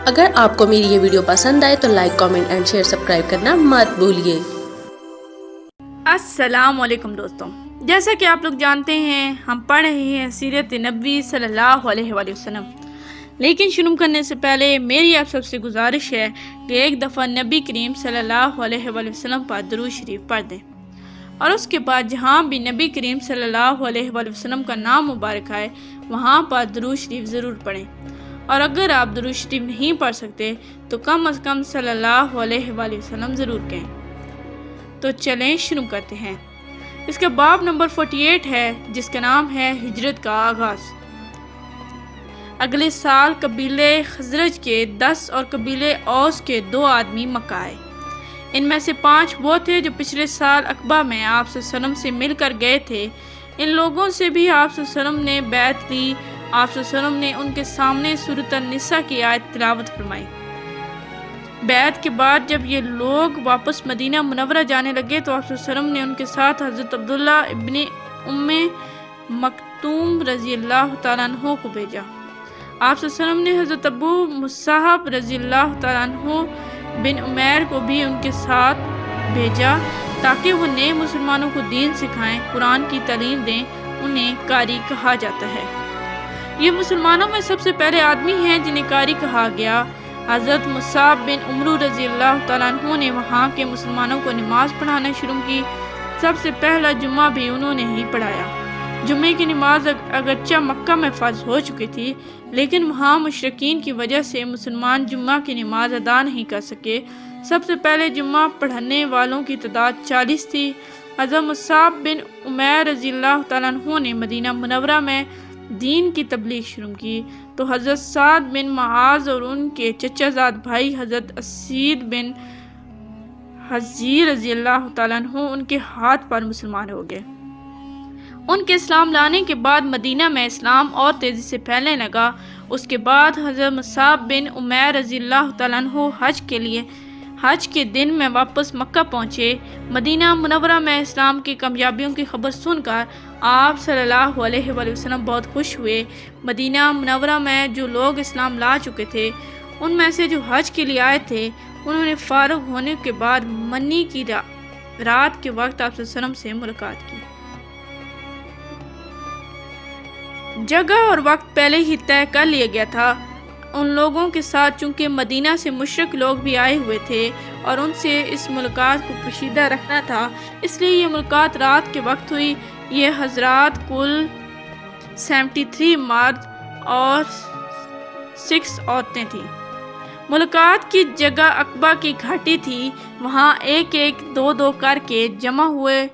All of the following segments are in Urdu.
اگر آپ کو میری یہ ویڈیو پسند آئے تو like, comment and share, subscribe کرنا مت بھولیے۔ السلام علیکم دوستوں، جیسا کہ آپ لوگ جانتے ہیں ہم پڑھ رہے ہیں سیرت نبوی صلی اللہ علیہ وآلہ وسلم، لیکن شروع کرنے سے پہلے میری آپ سب سے گزارش ہے کہ ایک دفعہ نبی کریم صلی اللہ علیہ وآلہ وسلم پر درود شریف پڑھ دیں، اور اس کے بعد جہاں بھی نبی کریم صلی اللہ علیہ وآلہ وسلم کا نام مبارک آئے وہاں پر درود شریف ضرور پڑھیں، اور اگر آپ درود شریف نہیں پڑھ سکتے تو کم از کم صلی اللہ علیہ وآلہ وسلم ضرور کہیں۔ تو چلیں شروع کرتے ہیں۔ اس کا باب نمبر 48 ہے جس کا نام ہے ہجرت کا آغاز۔ اگلے سال قبیلے خزرج کے 10 اور قبیلے اوس کے 2 آدمی مکہ آئے۔ ان میں سے 5 وہ تھے جو پچھلے سال عقبہ میں آپ صلی اللہ علیہ وسلم سے مل کر گئے تھے۔ ان لوگوں سے بھی آپ صلی اللہ علیہ وسلم نے بیعت لی۔ آپ صلی اللہ علیہ وسلم نے ان کے سامنے سورۃ النساء کی آیت تلاوت فرمائی۔ بیعت کے بعد جب یہ لوگ واپس مدینہ منورہ جانے لگے تو آپ صلی اللہ علیہ وسلم نے ان کے ساتھ حضرت عبداللہ ابن ام مکتوم رضی اللہ تعالیٰ عنہ کو بھیجا۔ آپ صلی اللہ علیہ وسلم نے حضرت ابو مصعب رضی اللہ تعالیٰ عنہ بن عمیر کو بھی ان کے ساتھ بھیجا تاکہ وہ نئے مسلمانوں کو دین سکھائیں، قرآن کی تعلیم دیں۔ انہیں قاری کہا جاتا ہے۔ یہ مسلمانوں میں سب سے پہلے آدمی ہیں جنہیں قاری کہا گیا۔ حضرت مصعب بن عمرو رضی اللہ تعالیٰ عنہ نے وہاں کے مسلمانوں کو نماز پڑھانا شروع کی۔ سب سے پہلا جمعہ بھی انہوں نے ہی پڑھایا۔ جمعے کی نماز اگرچہ مکہ میں فرض ہو چکی تھی، لیکن وہاں مشرکین کی وجہ سے مسلمان جمعہ کی نماز ادا نہیں کر سکے۔ سب سے پہلے جمعہ پڑھنے والوں کی تعداد 40 تھی۔ حضرت مصعب بن عمیر رضی اللہ تعالیٰ عنہ نے مدینہ منورہ میں دین کی تبلیغ شروع کی تو حضرت سعد بن معاذ اور ان کے چچا زاد بھائی حضرت اسید بن حضیر رضی اللہ تعالیٰ عنہ ان کے ہاتھ پر مسلمان ہو گئے۔ ان کے اسلام لانے کے بعد مدینہ میں اسلام اور تیزی سے پھیلنے لگا۔ اس کے بعد حضرت مصعب بن عمیر رضی اللہ تعالیٰ عنہ حج کے دن میں واپس مکہ پہنچے۔ مدینہ منورہ میں اسلام کی کامیابیوں کی خبر سن کر آپ صلی اللہ علیہ وآلہ وسلم بہت خوش ہوئے۔ مدینہ منورہ میں جو لوگ اسلام لا چکے تھے ان میں سے جو حج کے لیے آئے تھے انہوں نے فارغ ہونے کے بعد منی کی رات کے وقت آپ صلی اللہ علیہ وسلم سے ملاقات کی۔ جگہ اور وقت پہلے ہی طے کر لیا گیا تھا۔ ان لوگوں کے ساتھ چونکہ مدینہ سے مشرک لوگ بھی آئے ہوئے تھے اور ان سے اس ملاقات کو پوشیدہ رکھنا تھا، اس لیے یہ ملاقات رات کے وقت ہوئی۔ یہ حضرات کل 73 مرد اور 6 عورتیں تھیں۔ ملاقات کی جگہ عقبہ کی گھاٹی تھی۔ وہاں ایک 2 کر کے جمع ہوئے۔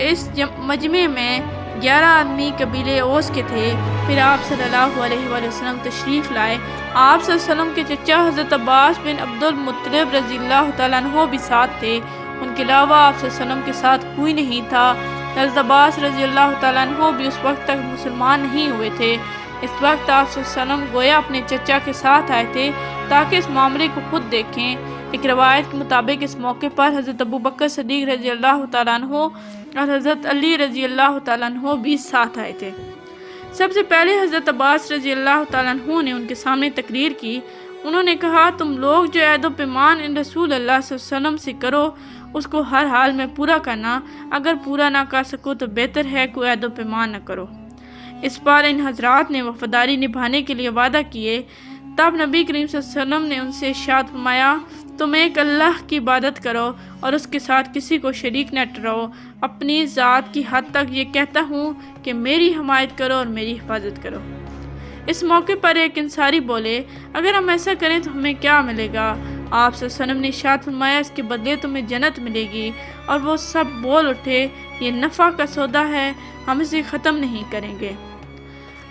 اس مجمع میں 11 آدمی قبیلے اوس کے تھے۔ پھر آپ صلی اللہ علیہ وآلہ وسلم تشریف لائے۔ آپ صلی اللہ علیہ وسلم کے چچا حضرت عباس بن عبد المطلب رضی اللہ تعالیٰ عنہ بھی ساتھ تھے۔ ان کے علاوہ آپ صلی اللہ علیہ وسلم کے ساتھ کوئی نہیں تھا۔ حضرت عباس رضی اللہ تعالیٰ عنہ بھی اس وقت تک مسلمان نہیں ہوئے تھے۔ اس وقت آپ صلی اللہ علیہ وسلم گویا اپنے چچا کے ساتھ آئے تھے تاکہ اس معاملے کو خود دیکھیں۔ ایک روایت کے مطابق اس موقع پر حضرت ابو بکر صدیق رضی اللہ تعالیٰ عنہ اور حضرت علی رضی اللہ تعالیٰ عنہ بھی ساتھ آئے تھے۔ سب سے پہلے حضرت عباس رضی اللہ تعالیٰ عنہ نے ان کے سامنے تقریر کی۔ انہوں نے کہا، تم لوگ جو عہد و پیمان ان رسول اللہ صلی اللہ علیہ وسلم سے کرو اس کو ہر حال میں پورا کرنا، اگر پورا نہ کر سکو تو بہتر ہے کوئی عہد و پیمان نہ کرو۔ اس پر ان حضرات نے وفاداری نبھانے کے لیے وعدہ کیے۔ تب نبی کریم صلی اللہ علیہ وسلم نے ان سے ارشاد فرمایا، تم ایک اللہ کی عبادت کرو اور اس کے ساتھ کسی کو شریک نہ ٹھہراؤ۔ اپنی ذات کی حد تک یہ کہتا ہوں کہ میری حمایت کرو اور میری حفاظت کرو۔ اس موقع پر ایک انصاری بولے، اگر ہم ایسا کریں تو ہمیں کیا ملے گا؟ آپ صلی اللہ علیہ وسلم نے ارشاد فرمایا، اس کے بدلے تمہیں جنت ملے گی۔ اور وہ سب بول اٹھے، یہ نفع کا سودا ہے، ہم اسے ختم نہیں کریں گے۔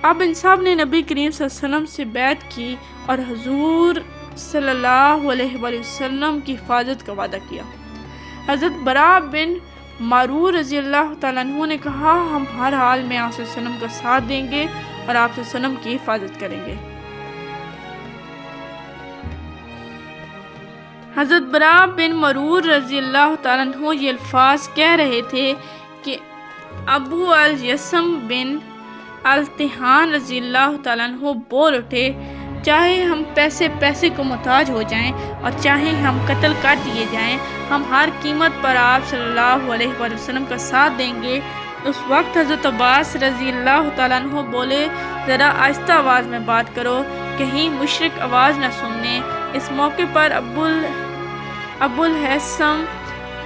اب ان سب نے نبی کریم صلی اللہ علیہ وسلم سے بیعت کی اور حضور صلی اللہ علیہ وآلہ وسلم کی حفاظت کا وعدہ کیا۔ حضرت براء بن معرور رضی اللہ تعالیٰ عنہ نے کہا، ہم ہر حال میں آپ صلی اللہ علیہ وسلم کا ساتھ دیں گے اور آپ صلی اللہ علیہ وسلم کی حفاظت کریں گے۔ حضرت براء بن معرور رضی اللہ تعالیٰ عنہ یہ الفاظ کہہ رہے تھے کہ ابو الیثم بن التحان رضی اللہ تعالیٰ عنہ بول اٹھے، چاہے ہم پیسے کو محتاج ہو جائیں اور چاہے ہم قتل کر دیے جائیں، ہم ہر قیمت پر آپ صلی اللہ علیہ وآلہ وسلم کا ساتھ دیں گے۔ اس وقت حضرت عباس رضی اللہ تعالیٰ عنہ بولے، ذرا آہستہ آواز میں بات کرو، کہیں مشرک آواز نہ سن لیں۔ اس موقع پر ابو الہیثم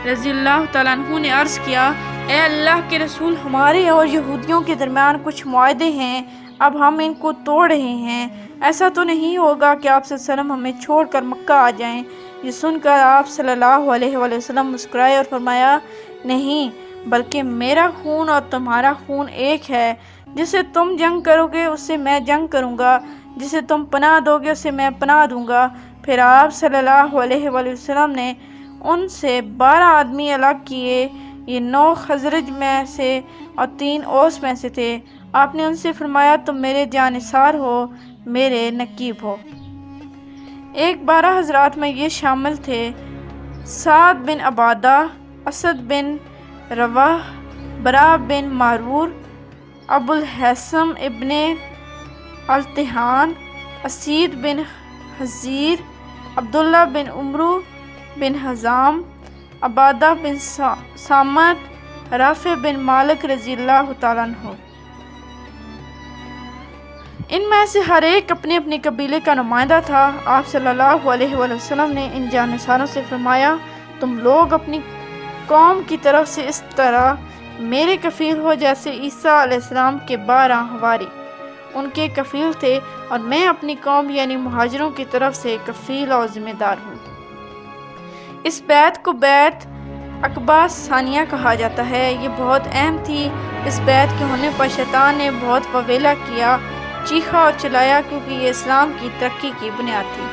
رضی اللہ تعالیٰ عنہ نے عرض کیا، اے اللہ کے رسول، ہمارے اور یہودیوں کے درمیان کچھ معاہدے ہیں، اب ہم ان کو توڑ رہے ہیں۔ ایسا تو نہیں ہوگا کہ آپ صلی اللہ علیہ وسلم ہمیں چھوڑ کر مکہ آ جائیں؟ یہ سن کر آپ صلی اللہ علیہ وآلہ وسلم مسکرائے اور فرمایا، نہیں، بلکہ میرا خون اور تمہارا خون ایک ہے۔ جسے تم جنگ کرو گے اس سے میں جنگ کروں گا، جسے تم پناہ دو گے اسے میں پناہ دوں گا۔ پھر آپ صلی اللہ علیہ وآلہ وسلم نے ان سے 12 آدمی الگ کیے، یہ 9 خزرج میں سے اور 3 اوس میں سے تھے۔ آپ نے ان سے فرمایا، تم میرے جانثار ہو، میرے نقیب ہو۔ ایک 12 حضرات میں یہ شامل تھے: سعد بن عبادہ، اسد بن رواح، برا بن معرور، ابو الہیثم ابن التحان، اسید بن حزیر، عبداللہ بن عمرو بن حزام، عبادہ بن صامت، رافع بن مالک رضی اللہ تعالیٰ عنہ۔ ان میں سے ہر ایک اپنے اپنے قبیلے کا نمائندہ تھا۔ آپ صلی اللہ علیہ وآلہ وسلم نے ان جانثاروں سے فرمایا، تم لوگ اپنی قوم کی طرف سے اس طرح میرے کفیل ہو جیسے عیسیٰ علیہ السلام کے 12 حواری ان کے کفیل تھے، اور میں اپنی قوم یعنی مہاجروں کی طرف سے کفیل اور ذمہ دار ہوں۔ اس بیعت کو بیعت عقبہ ثانیہ کہا جاتا ہے۔ یہ بہت اہم تھی۔ اس بیعت کے ہونے پر شیطان نے بہت وویلا کیا، چیخا اور چلایا، کیونکہ یہ اسلام کی ترقی کی بنیاد تھی۔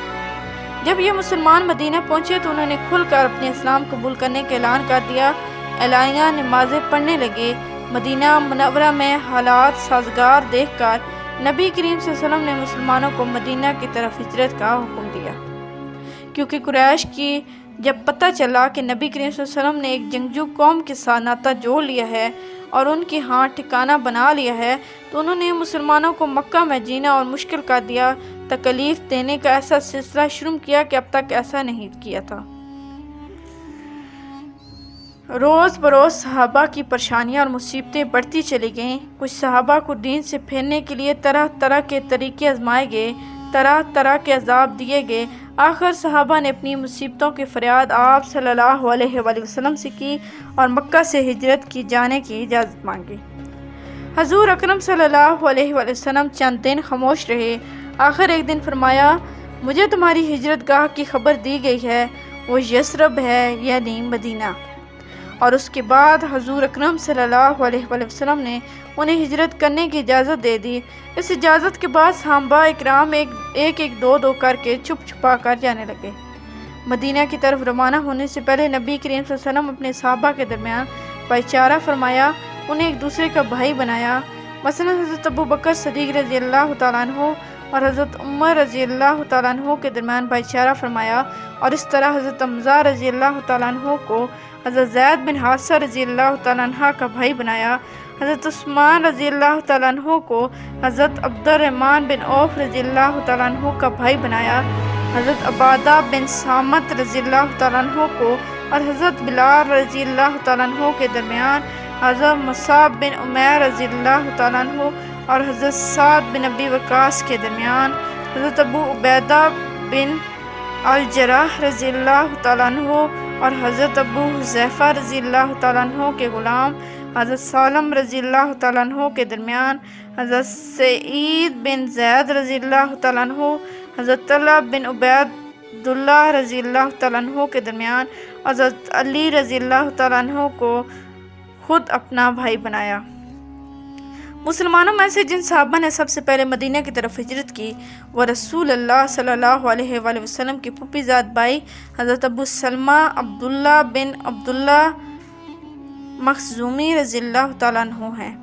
جب یہ مسلمان مدینہ پہنچے تو انہوں نے کھل کر اپنے اسلام قبول کرنے کا اعلان کر دیا۔ اعلانیہ نمازیں پڑھنے لگے۔ مدینہ منورہ میں حالات سازگار دیکھ کر نبی کریم صلی اللہ علیہ وسلم نے مسلمانوں کو مدینہ کی طرف ہجرت کا حکم دیا، کیونکہ قریش کی جب پتہ چلا کہ نبی کریم صلی اللہ علیہ وسلم نے ایک جنگجو قوم کے ساتھ ناطہ جوڑ لیا ہے اور ان کے ہاں ٹھکانہ بنا لیا ہے، تو انہوں نے مسلمانوں کو مکہ میں جینا اور مشکل کر دیا، تکلیف دینے کا ایسا سلسلہ شروع کیا کہ اب تک ایسا نہیں کیا تھا۔ روز بروز صحابہ کی پریشانیاں اور مصیبتیں بڑھتی چلی گئیں۔ کچھ صحابہ کو دین سے پھیرنے کے لیے طرح طرح کے طریقے آزمائے گئے، طرح طرح کے عذاب دیے گئے۔ آخر صحابہ نے اپنی مصیبتوں کی فریاد آپ صلی اللہ علیہ وآلہ وسلم سے کی اور مکہ سے ہجرت کی جانے کی اجازت مانگی۔ حضور اکرم صلی اللہ علیہ وآلہ وسلم چند دن خاموش رہے۔ آخر ایک دن فرمایا، مجھے تمہاری ہجرت گاہ کی خبر دی گئی ہے، وہ یثرب ہے یعنی مدینہ۔ اور اس کے بعد حضور اکرم صلی اللہ علیہ وآلہ وسلم نے انہیں ہجرت کرنے کی اجازت دے دی۔ اس اجازت کے بعد صحابہ اکرام ایک دو دو کر کے چھپ چھپا کر جانے لگے۔ مدینہ کی طرف روانہ ہونے سے پہلے نبی کریم صلی اللہ علیہ وسلم اپنے صحابہ کے درمیان بھائی چارہ فرمایا، انہیں ایک دوسرے کا بھائی بنایا۔ مثلا حضرت ابو بکر صدیق رضی اللہ تعالیٰ عنہ اور حضرت عمر رضی اللہ تعالیٰ عنہ کے درمیان بھائی چارہ فرمایا، اور اس طرح حضرت حمزہ رضی اللہ تعالیٰ عنہ کو حضرت زید بن حارثہ رضی اللہ تعالیٰ عنہ کا بھائی بنایا۔ حضرت عثمان رضی اللہ تعالیٰ عنہ کو حضرت عبد الرحمن بن عوف رضی اللہ تعالیٰ عنہ کا بھائی بنایا۔ حضرت عبادہ بن صامت رضی اللہ تعالیٰ عنہ کو اور حضرت بلال رضی اللہ تعالیٰ عنہ کے درمیان حضرت مصعب بن عمیر رضی اللہ تعالیٰ عنہ اور حضرت سعد بن ابی وقاص کے درمیان حضرت ابو عبیدہ بن الجراح رضی اللہ تعالیٰ عنہ اور حضرت ابو حذیفہ رضی اللہ تعالیٰ عنہ کے غلام حضرت سالم رضی اللہ تعالیٰ عنہ کے درمیان حضرت سعید بن زید رضی اللہ تعالیٰ عنہ، حضرت طلحہ بن عبید اللہ رضی اللہ تعالیٰ عنہ کے درمیان حضرت علی رضی اللہ تعالیٰ عنہ کو خود اپنا بھائی بنایا۔ مسلمانوں میں سے جن صحابہ نے سب سے پہلے مدینہ کی طرف ہجرت کی وہ رسول اللہ صلی اللہ علیہ وآلہ وسلم کے پھوپھی زاد بھائی حضرت ابو سلمہ عبداللہ بن عبداللہ مخزومی رضی اللہ تعالیٰ عنہ ہیں۔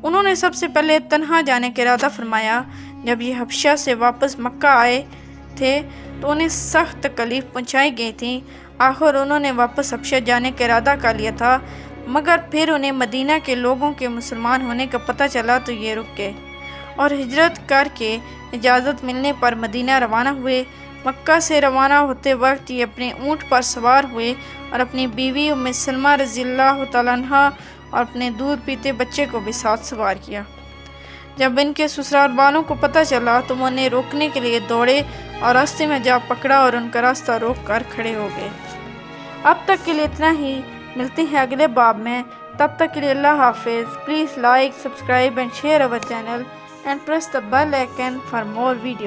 انہوں نے سب سے پہلے تنہا جانے کا ارادہ فرمایا۔ جب یہ حبشہ سے واپس مکہ آئے تھے تو انہیں سخت تکلیف پہنچائی گئی تھی۔ آخر انہوں نے واپس حبشہ جانے کا ارادہ کر لیا تھا، مگر پھر انہیں مدینہ کے لوگوں کے مسلمان ہونے کا پتہ چلا تو یہ رک گئے اور ہجرت کر کے اجازت ملنے پر مدینہ روانہ ہوئے۔ مکہ سے روانہ ہوتے وقت یہ اپنے اونٹ پر سوار ہوئے اور اپنی بیوی ام سلمہ رضی اللہ تعالیٰ عنہا اور اپنے دودھ پیتے بچے کو بھی ساتھ سوار کیا۔ جب ان کے سسرال والوں کو پتہ چلا تو وہ انہیں روکنے کے لیے دوڑے اور راستے میں جا پکڑا اور ان کا راستہ روک کر کھڑے ہو گئے۔ اب تک کے لیے اتنا ہی، ملتے ہیں اگلے باب میں، تب تک کے لیے اللہ حافظ۔ Please like, subscribe and share our channel and press the bell icon for more videos.